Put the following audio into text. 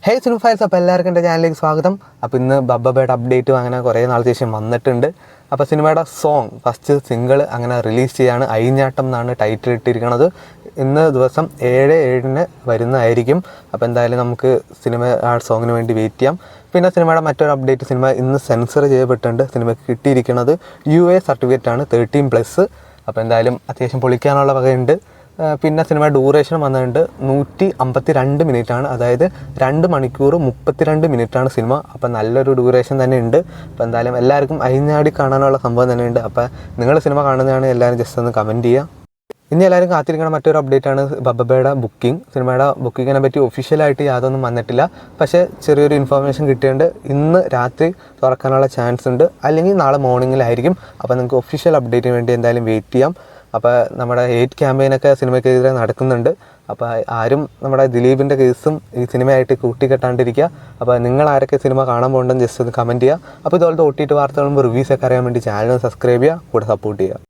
Hey സിനിഫൈൽസ്, അപ്പോൾ എല്ലാവർക്കും എൻ്റെ ചാനലിലേക്ക് സ്വാഗതം. അപ്പോൾ ഇന്ന് ബബ്ബയുടെ അപ്ഡേറ്റും അങ്ങനെ കുറേ നാളത്തെ ശേഷം വന്നിട്ടുണ്ട്. അപ്പോൾ സിനിമയുടെ സോങ് ഫസ്റ്റ് സിംഗിൾ അങ്ങനെ റിലീസ് ചെയ്യാണ്. അയിഞ്ഞാട്ടം എന്നാണ് ടൈറ്റിൽ ഇട്ടിരിക്കുന്നത്. ഇന്ന് ദിവസം 7/7 വരുന്നതായിരിക്കും. അപ്പോൾ എന്തായാലും നമുക്ക് ആ സോങ്ങിന് വേണ്ടി വെയിറ്റ് ചെയ്യാം. പിന്നെ സിനിമയുടെ മറ്റൊരു അപ്ഡേറ്റ്, സിനിമ ഇന്ന് സെൻസർ ചെയ്യപ്പെട്ടിട്ടുണ്ട്. സിനിമയ്ക്ക് കിട്ടിയിരിക്കുന്നത് UA സർട്ടിഫിക്കറ്റാണ് 13+. അപ്പോൾ എന്തായാലും അത്യാവശ്യം പൊളിക്കാനുള്ള വകയുണ്ട്. പിന്നെ സിനിമ ഡ്യൂറേഷൻ വന്നിട്ടുണ്ട് 152 മിനിറ്റാണ്. അതായത് 2 മണിക്കൂർ 32 മിനിറ്റാണ് സിനിമ. അപ്പോൾ നല്ലൊരു ഡ്യൂറേഷൻ തന്നെ ഉണ്ട്. അപ്പോൾ എന്തായാലും എല്ലാവർക്കും അയിഞ്ഞാടി കാണാനുള്ള സംഭവം തന്നെ ഉണ്ട്. അപ്പോൾ നിങ്ങൾ സിനിമ കാണുന്നതാണ് എല്ലാവരും ജസ്റ്റ് ഒന്ന് കമൻറ്റ് ചെയ്യുക. ഇനി എല്ലാവരും കാത്തിരിക്കണം മറ്റൊരു അപ്ഡേറ്റാണ് ബബ്ബയുടെ ബുക്കിംഗ്. സിനിമയുടെ ബുക്കിങ്ങിനെ പറ്റി ഒഫീഷ്യലായിട്ട് യാതൊന്നും വന്നിട്ടില്ല. പക്ഷേ ചെറിയൊരു ഇൻഫർമേഷൻ കിട്ടിയിട്ടുണ്ട്. ഇന്ന് രാത്രി തുറക്കാനുള്ള ചാൻസ് ഉണ്ട്, അല്ലെങ്കിൽ നാളെ മോർണിംഗിലായിരിക്കും. അപ്പോൾ നിങ്ങൾക്ക് ഒഫീഷ്യൽ അപ്ഡേറ്റിന് വേണ്ടി എന്തായാലും വെയിറ്റ് ചെയ്യാം. അപ്പോൾ നമ്മുടെ ഹേറ്റ് ക്യാമ്പയിനൊക്കെ സിനിമയ്ക്കെതിരെ നടക്കുന്നുണ്ട്. അപ്പോൾ ആരും നമ്മുടെ ദിലീപിൻ്റെ കേസും ഈ സിനിമയായിട്ട് കൂട്ടിക്കെട്ടാണ്ടിരിക്കുക. അപ്പോൾ നിങ്ങൾ ആരൊക്കെ സിനിമ കാണാൻ പോകണ്ടെന്ന് ജസ്റ്റ് ഒന്ന് കമൻറ്റ് ചെയ്യുക. അപ്പോൾ ഇതുപോലത്തെ OTT വാർത്തകളും റിവ്യൂസൊക്കെ അറിയാൻ വേണ്ടി ചാനൽ സബ്സ്ക്രൈബ് ചെയ്യുക, കൂടെ സപ്പോർട്ട് ചെയ്യുക.